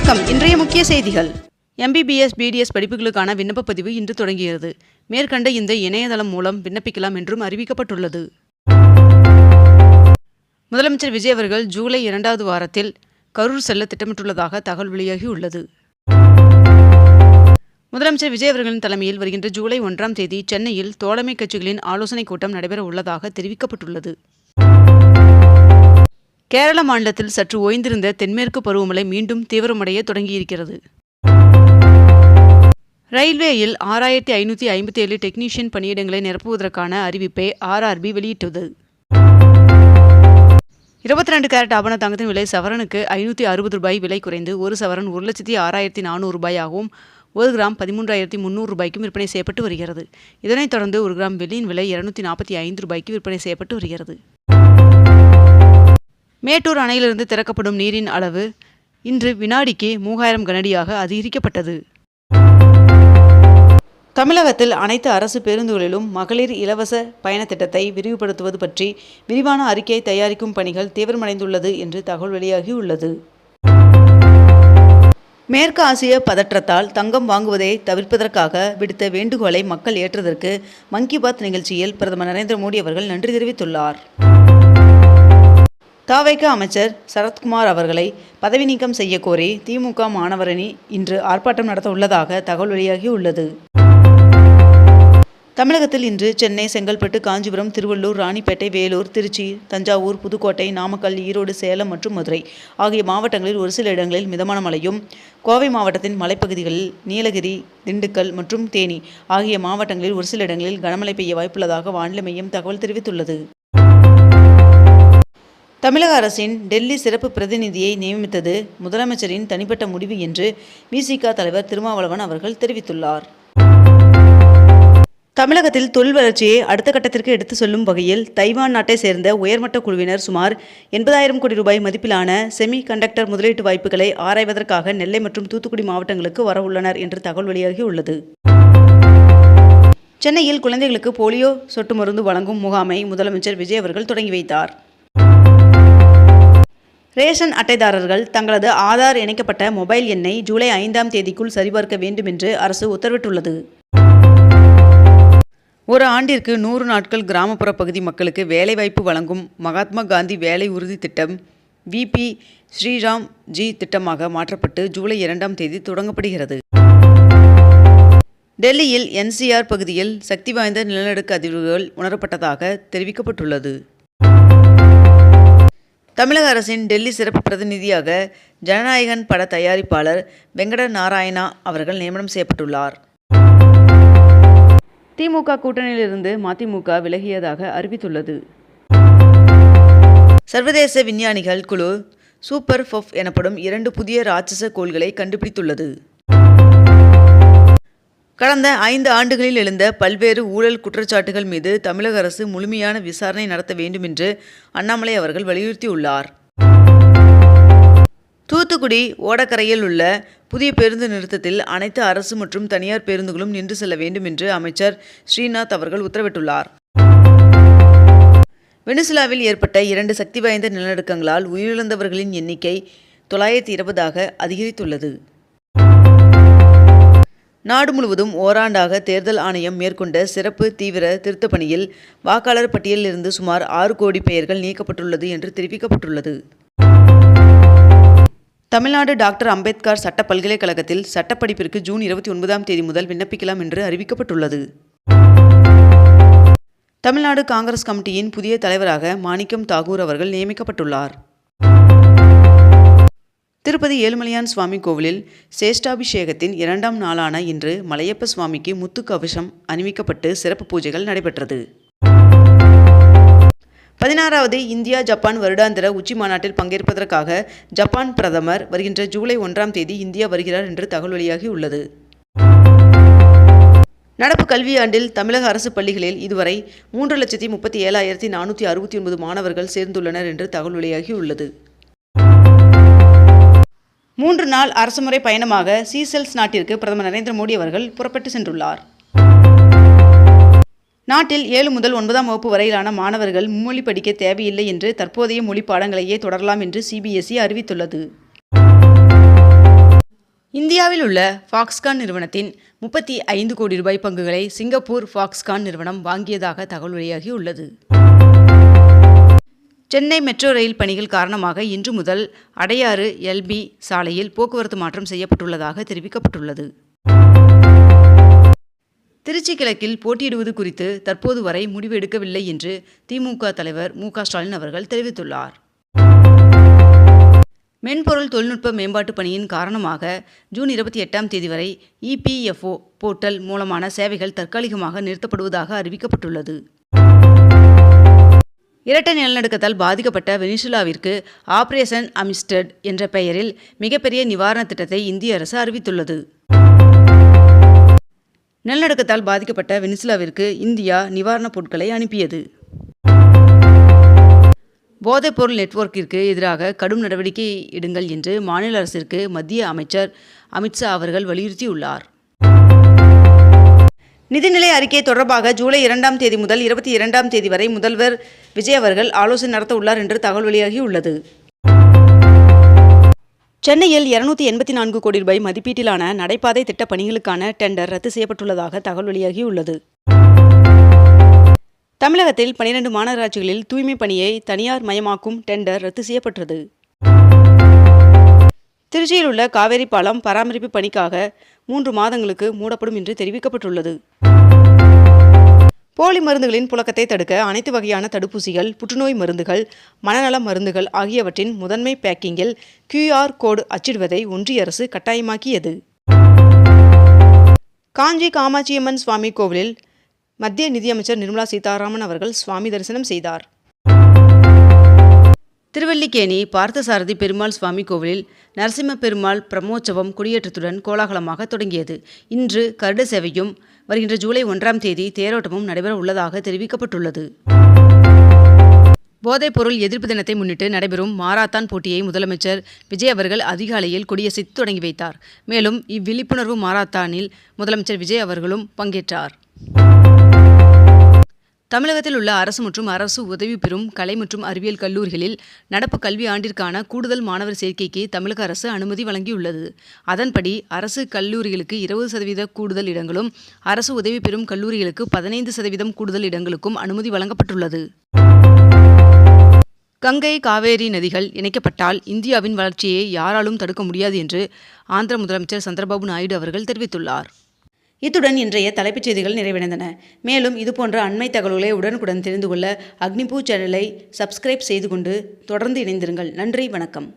வணக்கம். இன்றைய முக்கிய செய்திகள். MBBS, BDS படிப்புகளுக்கான விண்ணப்ப பதிவு இன்று தொடங்குகிறது. மேற்கண்ட இந்த இணையதளம் மூலம் விண்ணப்பிக்கலாம் என்றும் அறிவிக்கப்பட்டுள்ளது. முதலமைச்சர் விஜய் அவர்கள் ஜூலை 2வது வாரத்தில் கரூர் செல்ல திட்டமிட்டுள்ளதாக தகவல் வெளியாகியுள்ளது. முதலமைச்சர் விஜய் அவர்களின் தலைமையில் வருகின்ற ஜூலை 1ஆம் தேதி சென்னையில் தோழமை கட்சிகளின் ஆலோசனைக் கூட்டம் நடைபெற உள்ளதாக தெரிவிக்கப்பட்டுள்ளது. கேரள மாநிலத்தில் சற்று ஓய்ந்திருந்த தென்மேற்கு பருவமழை மீண்டும் தீவிரமடைய தொடங்கியிருக்கிறது. ரயில்வேயில் 6557 டெக்னீஷியன் பணியிடங்களை நிரப்புவதற்கான அறிவிப்பை RRB வெளியிட்டது. 22 கேரட் ஆபண தங்கத்தின் விலை சவரனுக்கு ₹560 விலை குறைந்து ஒரு சவரன் ₹1,64,400 1 கிராம் ₹13,300 விற்பனை செய்யப்பட்டு வருகிறது. இதனைத் தொடர்ந்து 1 கிராம் வெள்ளியின் விலை ₹245 விற்பனை செய்யப்பட்டு வருகிறது. மேட்டூர் அணையிலிருந்து திறக்கப்படும் நீரின் அளவு இன்று வினாடிக்கு 3000 கனஅடியாக அதிகரிக்கப்பட்டது. தமிழகத்தில் அனைத்து அரசு பேருந்துகளிலும் மகளிர் இலவச பயண திட்டத்தை விரிவுபடுத்துவது பற்றி விரிவான அறிக்கை தயாரிக்கும் பணிகள் தீவிரமடைந்துள்ளது என்று தகவல் வெளியாகியுள்ளது. மேற்கு ஆசிய பதற்றத்தால் தங்கம் வாங்குவதை தவிர்ப்பதற்காக விடுத்த வேண்டுகோளை மக்கள் ஏற்றதற்கு மன் கி பாத் நிகழ்ச்சியில் பிரதமர் நரேந்திர மோடி அவர்கள் நன்றி தெரிவித்துள்ளார். தவைக்க அமைச்சர் சரத்குமார் அவர்களை பதவி நீக்கம் செய்ய கோரி திமுக மாணவரணி இன்று ஆர்ப்பாட்டம் நடத்த உள்ளதாக தகவல் வெளியாகியுள்ளது. தமிழகத்தில் இன்று சென்னை, செங்கல்பட்டு, காஞ்சிபுரம், திருவள்ளூர், ராணிப்பேட்டை, வேலூர், திருச்சி, தஞ்சாவூர், புதுக்கோட்டை, நாமக்கல், ஈரோடு, சேலம் மற்றும் மதுரை ஆகிய மாவட்டங்களில் ஒரு சில இடங்களில் மிதமான மழையும், கோவை மாவட்டத்தின் மலைப்பகுதிகளில் நீலகிரி, திண்டுக்கல் மற்றும் தேனி ஆகிய மாவட்டங்களில் ஒரு சில இடங்களில் கனமழை பெய்ய வாய்ப்புள்ளதாக வானிலை மையம் தகவல் தெரிவித்துள்ளது. தமிழக அரசின் டெல்லி சிறப்பு பிரதிநிதியை நியமித்தது முதலமைச்சரின் தனிப்பட்ட முடிவு என்று விசிக தலைவர் திருமாவளவன் அவர்கள் தெரிவித்துள்ளார். தமிழகத்தில் தொழில் வளர்ச்சியை அடுத்த கட்டத்திற்கு எடுத்து செல்லும் வகையில் தைவான் நாட்டை சேர்ந்த உயர்மட்ட குழுவினர் சுமார் 80,000 கோடி ரூபாய் மதிப்பிலான செமி கண்டக்டர் முதலீட்டு வாய்ப்புகளை ஆராய்வதற்காக நெல்லை மற்றும் தூத்துக்குடி மாவட்டங்களுக்கு வரவுள்ளனர் என்று தகவல் வெளியாகியுள்ளது. சென்னையில் குழந்தைகளுக்கு போலியோ சொட்டு மருந்து வழங்கும் முகாமை முதலமைச்சர் விஜய் அவர்கள் தொடங்கி வைத்தார். ரேஷன் அட்டைதாரர்கள் தங்களது ஆதார் இணைக்கப்பட்ட மொபைல் எண்ணை ஜூலை 5ஆம் தேதிக்குள் சரிபார்க்க வேண்டும் என்று அரசு உத்தரவிட்டுள்ளது. ஒரு ஆண்டிற்கு 100 நாட்கள் கிராமப்புற பகுதி மக்களுக்கு வேலைவாய்ப்பு வழங்கும் மகாத்மா காந்தி வேலை உறுதி திட்டம் VP ஸ்ரீராம் ஜி திட்டமாக மாற்றப்பட்டு ஜூலை 2ஆம் தேதி தொடங்கப்படுகிறது. டெல்லியில் NCR பகுதியில் சக்தி வாய்ந்த நிலநடுக்க அதிர்வுகள் உணரப்பட்டதாக தெரிவிக்கப்பட்டுள்ளது. தமிழக அரசின் டெல்லி சிறப்பு பிரதிநிதியாக ஜனநாயகன் பட தயாரிப்பாளர் வெங்கட நாராயணா அவர்கள் நியமனம் செய்யப்பட்டுள்ளார். திமுக கூட்டணியிலிருந்து மதிமுக விலகியதாக அறிவித்துள்ளது. சர்வதேச விஞ்ஞானிகள் குழு சூப்பர் ஃபஃப் எனப்படும் 2 புதிய ராட்சச கோள்களை கண்டுபிடித்துள்ளது. கடந்த 5 ஆண்டுகளில் எழுந்த பல்வேறு ஊழல் குற்றச்சாட்டுகள் மீது தமிழக அரசு முழுமையான விசாரணை நடத்த வேண்டும் என்று அண்ணாமலை அவர்கள் வலியுறுத்தியுள்ளார். தூத்துக்குடி ஓடக்கரையில் உள்ள புதிய பேருந்து நிறுத்தத்தில் அனைத்து அரசு மற்றும் தனியார் பேருந்துகளும் நின்று செல்ல வேண்டும் என்று அமைச்சர் ஸ்ரீநாத் அவர்கள் உத்தரவிட்டுள்ளார். வெனிசுலாவில் ஏற்பட்ட 2 சக்தி வாய்ந்த நிலநடுக்கங்களால் உயிரிழந்தவர்களின் எண்ணிக்கை 920ஆக அதிகரித்துள்ளது. நாடு முழுவதும் ஓராண்டாக தேர்தல் ஆணையம் மேற்கொண்ட சிறப்பு தீவிர திருத்தப் பணியில் வாக்காளர் பட்டியலில் இருந்து சுமார் 6 கோடி பெயர்கள் நீக்கப்பட்டுள்ளது என்று தெரிவிக்கப்பட்டுள்ளது. தமிழ்நாடு டாக்டர் அம்பேத்கர் சட்ட பல்கலைக்கழகத்தில் சட்டப்படிப்பிற்கு ஜூன் 29ஆம் தேதி முதல் விண்ணப்பிக்கலாம் என்று அறிவிக்கப்பட்டுள்ளது. தமிழ்நாடு காங்கிரஸ் கமிட்டியின் புதிய தலைவராக மாணிக்கம் தாகூர் அவர்கள் நியமிக்கப்பட்டுள்ளார். திருப்பதி ஏழுமலையான் சுவாமி கோவிலில் சேஷ்டாபிஷேகத்தின் 2ஆம் நாளான இன்று மலையப்ப சுவாமிக்கு முத்து கவசம் அணிவிக்கப்பட்டு சிறப்பு பூஜைகள் நடைபெற்றது. 16வது இந்தியா ஜப்பான் வருடாந்திர உச்சி மாநாட்டில் பங்கேற்பதற்காக ஜப்பான் பிரதமர் வருகின்ற ஜூலை 1ஆம் தேதி இந்தியா வருகிறார் என்று தகவல் வெளியாகியுள்ளது. நடப்பு கல்வியாண்டில் தமிழக அரசு பள்ளிகளில் இதுவரை 3,37,469 மாணவர்கள் சேர்ந்துள்ளனர் என்று தகவல் வெளியாகியுள்ளது. 3 நாள் அரசுமுறை பயணமாக சீசெல்ஸ் நாட்டிற்கு பிரதமர் நரேந்திர மோடி அவர்கள் புறப்பட்டு சென்றுள்ளார். நாட்டில் 7 முதல் 9ஆம் வகுப்பு வரையிலான மாணவர்கள் மும்மொழி படிக்க தேவையில்லை என்று தற்போதைய மொழி பாடங்களையே தொடரலாம் என்று CBSE அறிவித்துள்ளது. இந்தியாவில் உள்ள ஃபாக்ஸ்கான் நிறுவனத்தின் 35 கோடி ரூபாய் பங்குகளை சிங்கப்பூர் ஃபாக்ஸ்கான் நிறுவனம் வாங்கியதாக தகவல் வெளியாகியுள்ளது. சென்னை மெட்ரோ ரயில் பணிகள் காரணமாக இன்று முதல் அடையாறு எல்பி சாலையில் போக்குவரத்து மாற்றம் செய்யப்பட்டுள்ளதாக தெரிவிக்கப்பட்டுள்ளது. திருச்சி கிழக்கில் போட்டியிடுவது குறித்து தற்போது வரை முடிவு எடுக்கவில்லை என்று திமுக தலைவர் மு.க. ஸ்டாலின் அவர்கள் தெரிவித்துள்ளார். மென்பொருள் தொழில்நுட்ப மேம்பாட்டு பணியின் காரணமாக ஜூன் 28ஆம் தேதி வரை இபிஎஃப்ஓ போர்ட்டல் மூலமான சேவைகள் தற்காலிகமாக நிறுத்தப்படுவதாக அறிவிக்கப்பட்டுள்ளது. இரட்டை நிலநடுக்கத்தால் பாதிக்கப்பட்ட வெனிசுலாவிற்கு ஆபரேஷன் அமிஸ்டட் என்ற பெயரில் மிகப்பெரிய நிவாரண திட்டத்தை இந்திய அரசு அறிவித்துள்ளது. நிலநடுக்கத்தால் பாதிக்கப்பட்ட வெனிசுலாவிற்கு இந்தியா நிவாரணப் பொருட்களை அனுப்பியது. போதைப்பொருள் நெட்வொர்க்கிற்கு எதிராக கடும் நடவடிக்கை எடுங்கள் என்று மாநில அரசிற்கு மத்திய அமைச்சர் அமித்ஷா அவர்கள் வலியுறுத்தியுள்ளார். நிதிநிலை அறிக்கை தொடர்பாக ஜூலை 2ஆம் தேதி முதல் 22ஆம் தேதி வரை முதல்வர் விஜய் அவர்கள் ஆலோசனை நடத்த உள்ளார் என்று தகவல் வெளியாகியுள்ளது. சென்னையில் 284 கோடி ரூபாய் மதிப்பீட்டிலான நடைபாதை திட்ட பணிகளுக்கான டெண்டர் ரத்து செய்யப்பட்டுள்ளதாக தகவல் வெளியாகியுள்ளது. தமிழகத்தில் 12 மாநகராட்சிகளில் தூய்மை பணியை தனியார் மயமாக்கும் டெண்டர் ரத்து செய்யப்பட்டது. திருச்சியில் உள்ள காவேரி பாலம் பராமரிப்பு பணிக்காக 3 மாதங்களுக்கு மூடப்படும் என்று தெரிவிக்கப்பட்டுள்ளது. போலி மருந்துகளின் புழக்கத்தை தடுக்க அனைத்து வகையான தடுப்பூசிகள், புற்றுநோய் மருந்துகள், மனநல மருந்துகள் ஆகியவற்றின் முதன்மை பேக்கிங்கில் QR கோடு அச்சிடுவதை ஒன்றிய அரசு கட்டாயமாக்கியது. காஞ்சி காமாட்சியம்மன் சுவாமி கோவிலில் மத்திய நிதியமைச்சர் நிர்மலா சீதாராமன் அவர்கள் சுவாமி தரிசனம் செய்தார். திருவல்லிக்கேணி பார்த்தசாரதி பெருமாள் சுவாமி கோவிலில் நரசிம்ம பெருமாள் பிரம்மோற்சவம் கொடியேற்றத்துடன் கோலாகலமாக தொடங்கியது. இன்று கருட சேவையும், வருகின்ற ஜூலை 1ஆம் தேதி தேரோட்டமும் நடைபெற உள்ளதாக தெரிவிக்கப்பட்டுள்ளது. போதைப்பொருள் எதிர்ப்பு தினத்தை முன்னிட்டு நடைபெறும் மாரத்தான் போட்டியை முதலமைச்சர் விஜய் அவர்கள் அதிகாலையில் கொடியசைத்து தொடங்கி வைத்தார். மேலும் இவ்விழிப்புணர்வு மாரத்தானில் முதலமைச்சர் விஜய் அவர்களும் பங்கேற்றார். தமிழகத்தில் உள்ள அரசு மற்றும் அரசு உதவி பெறும் கலை மற்றும் அறிவியல் கல்லூரிகளில் நடப்பு கல்வி ஆண்டிற்கான கூடுதல் மாணவர் சேர்க்கைக்கு தமிழக அரசு அனுமதி வழங்கியுள்ளது. அதன்படி அரசு கல்லூரிகளுக்கு 20% கூடுதல் இடங்களும், அரசு உதவி பெறும் கல்லூரிகளுக்கு 15% கூடுதல் இடங்களுக்கும் அனுமதி வழங்கப்பட்டுள்ளது. கங்கை, காவேரி நதிகள் இணைக்கப்பட்டால் இந்தியாவின் வளர்ச்சியை யாராலும் தடுக்க முடியாது என்று ஆந்திர முதலமைச்சர் சந்திரபாபு நாயுடு அவர்கள் தெரிவித்துள்ளார். இத்துடன் இன்றைய தலைப்புச் செய்திகள் நிறைவடைந்தன. மேலும் இதுபோன்ற அண்மை தகவல்களை உடனுக்குடன் தெரிந்து கொள்ள அக்னிபூ சேனலை சப்ஸ்கிரைப் செய்து கொண்டு தொடர்ந்து இணைந்திருங்கள். நன்றி, வணக்கம்.